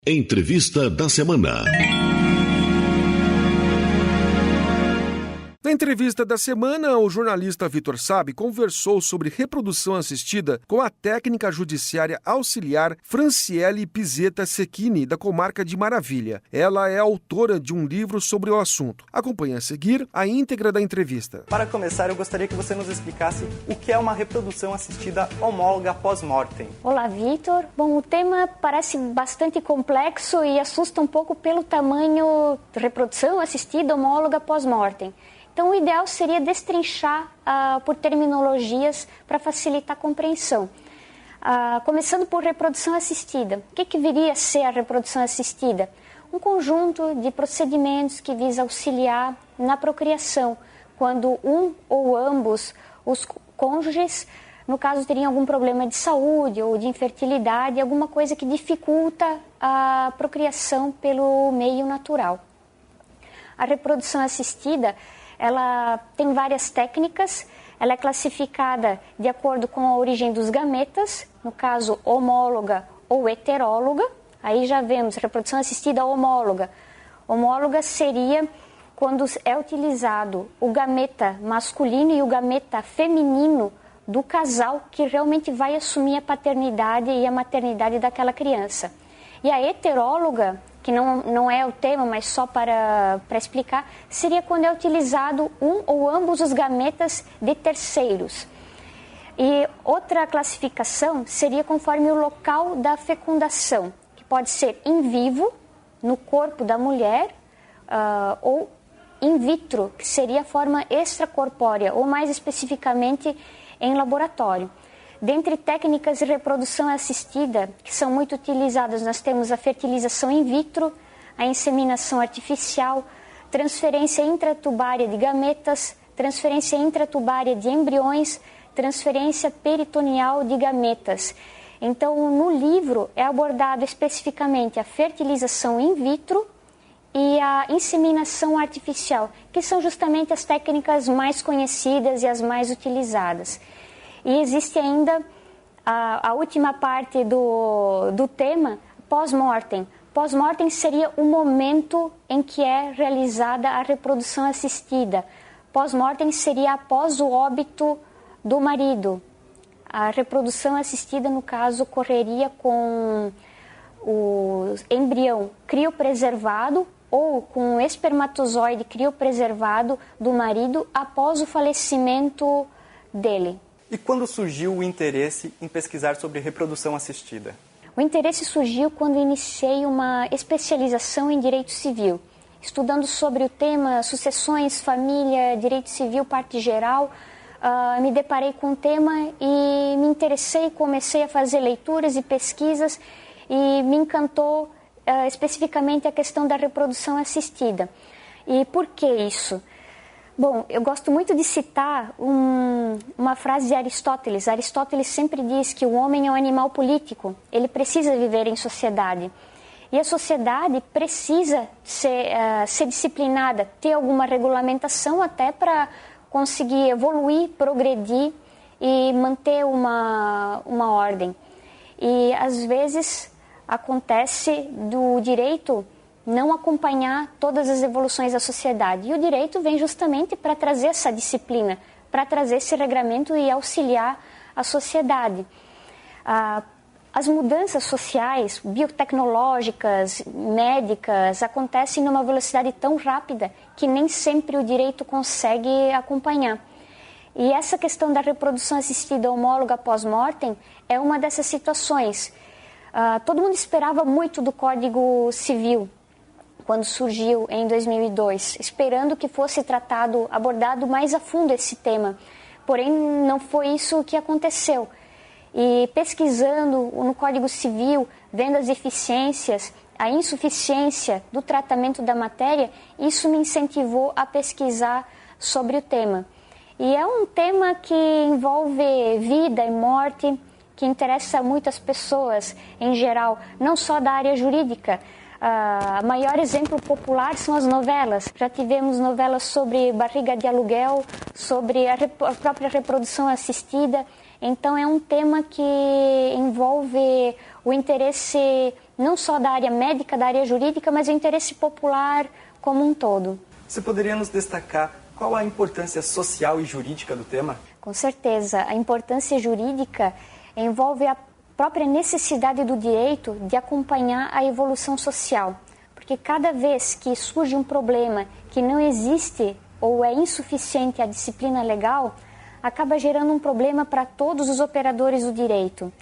Entrevista da semana. Na entrevista da semana, o jornalista Vitor Sabe conversou sobre reprodução assistida com a técnica judiciária auxiliar Franciele Pizeta Secchini, da comarca de Maravilha. Ela é autora de um livro sobre o assunto. Acompanhe a seguir a íntegra da entrevista. Para começar, eu gostaria que você nos explicasse o que é uma reprodução assistida homóloga pós-mortem. Olá, Vitor. Bom, o tema parece bastante complexo e assusta um pouco pelo tamanho de reprodução assistida homóloga pós-mortem. Então, o ideal seria destrinchar por terminologias para facilitar a compreensão. Começando por reprodução assistida. O que viria a ser a reprodução assistida? Um conjunto de procedimentos que visa auxiliar na procriação, quando um ou ambos os cônjuges, no caso, teriam algum problema de saúde ou de infertilidade, alguma coisa que dificulta a procriação pelo meio natural. A reprodução assistida, ela tem várias técnicas, ela é classificada de acordo com a origem dos gametas, no caso homóloga ou heteróloga. Aí já vemos reprodução assistida homóloga. Homóloga seria quando é utilizado o gameta masculino e o gameta feminino do casal que realmente vai assumir a paternidade e a maternidade daquela criança. E a heteróloga, que não é o tema, mas só para explicar, seria quando é utilizado um ou ambos os gametas de terceiros. E outra classificação seria conforme o local da fecundação, que pode ser in vivo, no corpo da mulher, ou in vitro, que seria a forma extracorpórea, ou mais especificamente em laboratório. Dentre técnicas de reprodução assistida, que são muito utilizadas, nós temos a fertilização in vitro, a inseminação artificial, transferência intratubária de gametas, transferência intratubária de embriões, transferência peritoneal de gametas. Então, no livro é abordado especificamente a fertilização in vitro e a inseminação artificial, que são justamente as técnicas mais conhecidas e as mais utilizadas. E existe ainda a última parte do tema, pós-mortem. Pós-mortem seria o momento em que é realizada a reprodução assistida. Pós-mortem seria após o óbito do marido. A reprodução assistida, no caso, ocorreria com o embrião criopreservado ou com o espermatozoide criopreservado do marido após o falecimento dele. E quando surgiu o interesse em pesquisar sobre reprodução assistida? O interesse surgiu quando iniciei uma especialização em direito civil. Estudando sobre o tema sucessões, família, direito civil, parte geral, me deparei com o tema e me interessei, comecei a fazer leituras e pesquisas e me encantou especificamente a questão da reprodução assistida. E por que isso? Bom, eu gosto muito de citar uma frase de Aristóteles. Aristóteles sempre diz que o homem é um animal político, ele precisa viver em sociedade. E a sociedade precisa ser disciplinada, ter alguma regulamentação até para conseguir evoluir, progredir e manter uma ordem. E às vezes acontece do direito não acompanhar todas as evoluções da sociedade. E o direito vem justamente para trazer essa disciplina, para trazer esse regramento e auxiliar a sociedade. As mudanças sociais, biotecnológicas, médicas, acontecem numa velocidade tão rápida que nem sempre o direito consegue acompanhar. E essa questão da reprodução assistida homóloga pós-mortem é uma dessas situações. Todo mundo esperava muito do Código Civil, quando surgiu em 2002, esperando que fosse abordado mais a fundo esse tema. Porém, não foi isso que aconteceu. E pesquisando no Código Civil, vendo as deficiências, a insuficiência do tratamento da matéria, isso me incentivou a pesquisar sobre o tema. E é um tema que envolve vida e morte, que interessa muitas pessoas em geral, não só da área jurídica. O maior exemplo popular são as novelas. Já tivemos novelas sobre barriga de aluguel, sobre a própria reprodução assistida. Então é um tema que envolve o interesse não só da área médica, da área jurídica, mas o interesse popular como um todo. Você poderia nos destacar qual a importância social e jurídica do tema? Com certeza, a importância jurídica envolve a própria necessidade do direito de acompanhar a evolução social, porque cada vez que surge um problema que não existe ou é insuficiente a disciplina legal, acaba gerando um problema para todos os operadores do direito.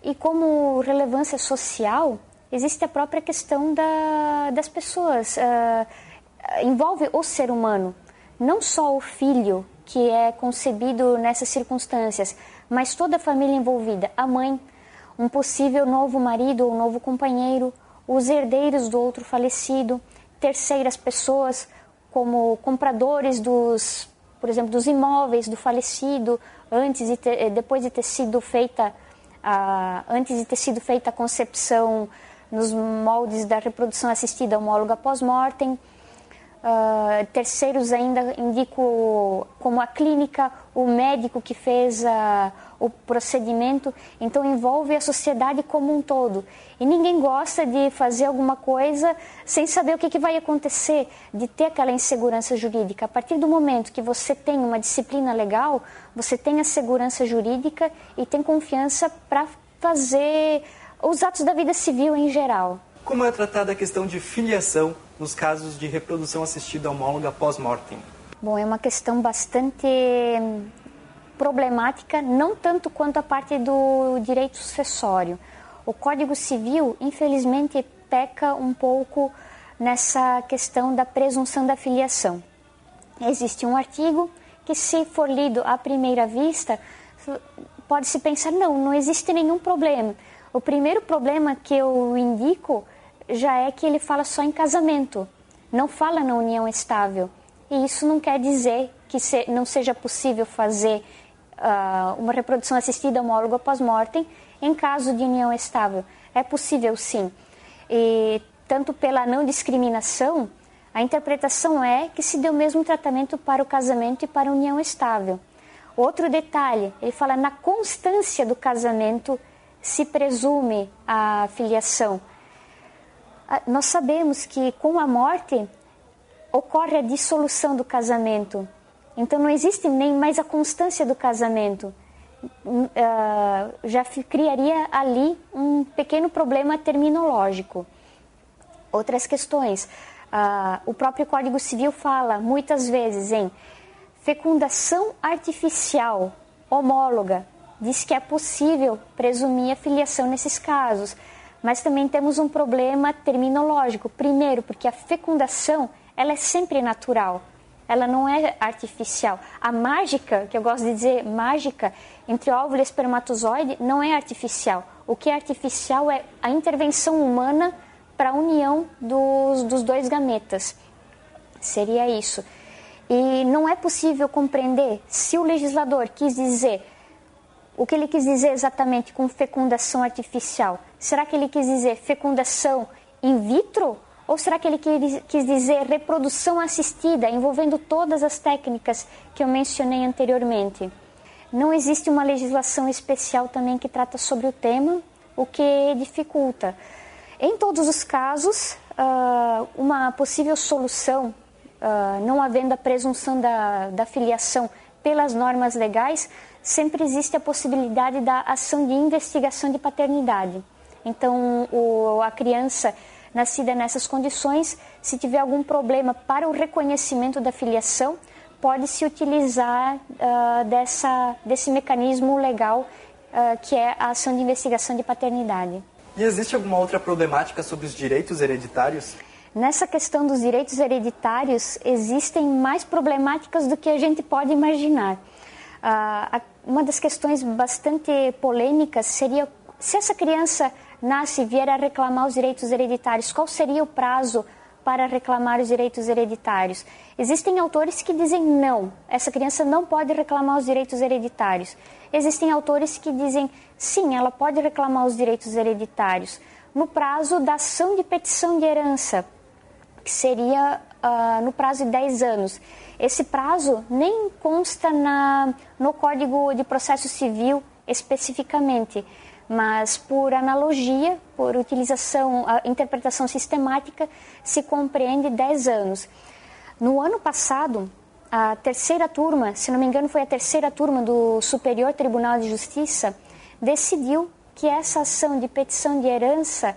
E como relevância social, existe a própria questão das pessoas, envolve o ser humano, não só o filho que é concebido nessas circunstâncias, mas toda a família envolvida, a mãe, um possível novo marido ou novo companheiro, os herdeiros do outro falecido, terceiras pessoas, como compradores por exemplo, dos imóveis do falecido, depois de ter sido feita a concepção nos moldes da reprodução assistida homóloga pós-mortem. Terceiros ainda indico como a clínica, o médico que fez o procedimento. Então envolve a sociedade como um todo. E ninguém gosta de fazer alguma coisa sem saber o que vai acontecer, de ter aquela insegurança jurídica. A partir do momento que você tem uma disciplina legal, você tem a segurança jurídica e tem confiança para fazer os atos da vida civil em geral. Como é tratada a questão de filiação nos casos de reprodução assistida homóloga pós-mortem? Bom, é uma questão bastante problemática, não tanto quanto a parte do direito sucessório. O Código Civil, infelizmente, peca um pouco nessa questão da presunção da filiação. Existe um artigo que, se for lido à primeira vista, pode-se pensar, não existe nenhum problema. O primeiro problema que eu indico já é que ele fala só em casamento, não fala na união estável. E isso não quer dizer que não seja possível fazer uma reprodução assistida homóloga pós-mortem em caso de união estável. É possível, sim. E tanto pela não discriminação, a interpretação é que se dê o mesmo tratamento para o casamento e para a união estável. Outro detalhe, ele fala na constância do casamento se presume a filiação. Nós sabemos que com a morte ocorre a dissolução do casamento. Então não existe nem mais a constância do casamento. Já criaria ali um pequeno problema terminológico. Outras questões. O próprio Código Civil fala muitas vezes em fecundação artificial homóloga. Diz que é possível presumir a filiação nesses casos. Mas também temos um problema terminológico. Primeiro, porque a fecundação ela é sempre natural, ela não é artificial. A mágica, que eu gosto de dizer, mágica, entre óvulo e espermatozoide, não é artificial. O que é artificial é a intervenção humana para a união dos dois gametas. Seria isso. E não é possível compreender se o legislador quis dizer o que ele quis dizer exatamente com fecundação artificial. Será que ele quis dizer fecundação in vitro? Ou será que ele quis dizer reprodução assistida, envolvendo todas as técnicas que eu mencionei anteriormente? Não existe uma legislação especial também que trata sobre o tema, o que dificulta. Em todos os casos, uma possível solução, não havendo a presunção da filiação pelas normas legais, sempre existe a possibilidade da ação de investigação de paternidade. Então, a criança nascida nessas condições, se tiver algum problema para o reconhecimento da filiação, pode-se utilizar desse mecanismo legal que é a ação de investigação de paternidade. E existe alguma outra problemática sobre os direitos hereditários? Nessa questão dos direitos hereditários, existem mais problemáticas do que a gente pode imaginar. Uma das questões bastante polêmicas seria se essa criança nasce e vier a reclamar os direitos hereditários, qual seria o prazo para reclamar os direitos hereditários? Existem autores que dizem não, essa criança não pode reclamar os direitos hereditários. Existem autores que dizem sim, ela pode reclamar os direitos hereditários no prazo da ação de petição de herança, que seria no prazo de 10 anos. Esse prazo nem consta no Código de Processo Civil especificamente, mas por analogia, por utilização, a interpretação sistemática, se compreende 10 anos. No ano passado, a terceira turma, se não me engano foi a terceira turma do Superior Tribunal de Justiça, decidiu que essa ação de petição de herança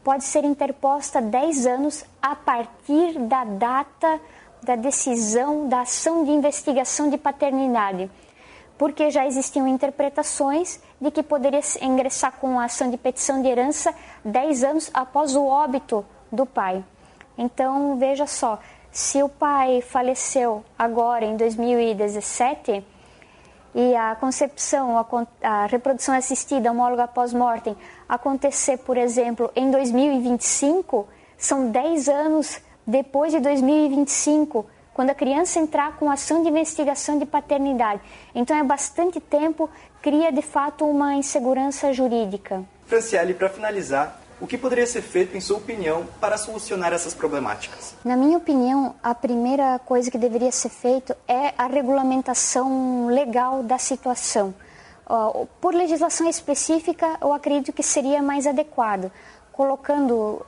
pode ser interposta 10 anos a partir da data da decisão da ação de investigação de paternidade, porque já existiam interpretações de que poderia ingressar com a ação de petição de herança 10 anos após o óbito do pai. Então, veja só, se o pai faleceu agora em 2017 e a concepção, a reprodução assistida homóloga pós-mortem acontecer, por exemplo, em 2025, são 10 anos depois de 2025, quando a criança entrar com ação de investigação de paternidade. Então é bastante tempo, cria de fato uma insegurança jurídica. Franciele, para finalizar, o que poderia ser feito, em sua opinião, para solucionar essas problemáticas? Na minha opinião, a primeira coisa que deveria ser feito é a regulamentação legal da situação. Por legislação específica, eu acredito que seria mais adequado, colocando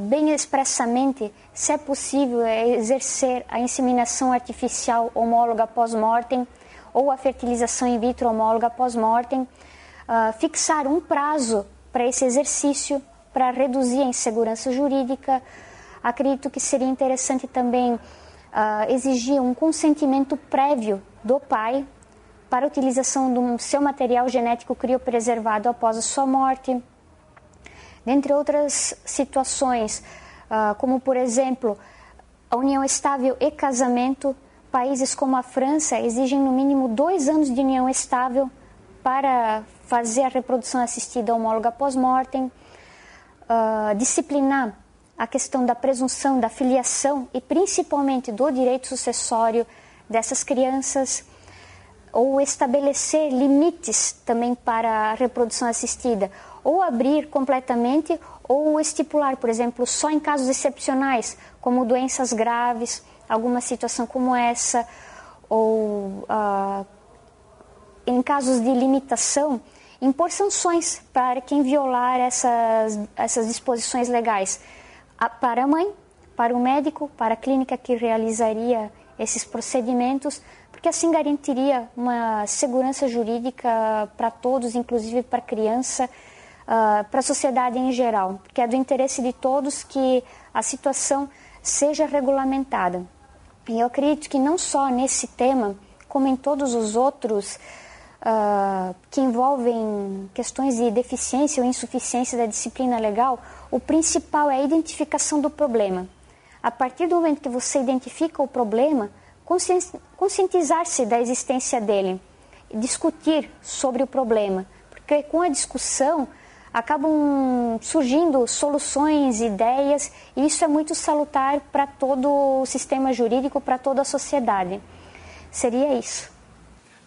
bem expressamente se é possível exercer a inseminação artificial homóloga pós-mortem ou a fertilização in vitro homóloga pós-mortem, fixar um prazo para esse exercício, para reduzir a insegurança jurídica. Acredito que seria interessante também exigir um consentimento prévio do pai para a utilização do seu material genético criopreservado após a sua morte. Dentre outras situações, como por exemplo, a união estável e casamento, países como a França exigem no mínimo 2 anos de união estável para fazer a reprodução assistida homóloga pós-mortem, disciplinar a questão da presunção da filiação e principalmente do direito sucessório dessas crianças, ou estabelecer limites também para a reprodução assistida, ou abrir completamente, ou estipular, por exemplo, só em casos excepcionais, como doenças graves, alguma situação como essa, ou em casos de limitação, impor sanções para quem violar essas disposições legais, para a mãe, para o médico, para a clínica que realizaria esses procedimentos, porque assim garantiria uma segurança jurídica para todos, inclusive para a criança, para a sociedade em geral, porque é do interesse de todos que a situação seja regulamentada. E eu acredito que não só nesse tema, como em todos os outros que envolvem questões de deficiência ou insuficiência da disciplina legal, o principal é a identificação do problema. A partir do momento que você identifica o problema, conscientizar-se da existência dele, discutir sobre o problema, porque com a discussão acabam surgindo soluções, ideias, e isso é muito salutar para todo o sistema jurídico, para toda a sociedade. Seria isso.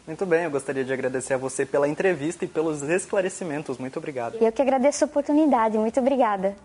Muito bem, eu gostaria de agradecer a você pela entrevista e pelos esclarecimentos. Muito obrigado. Eu que agradeço a oportunidade. Muito obrigada.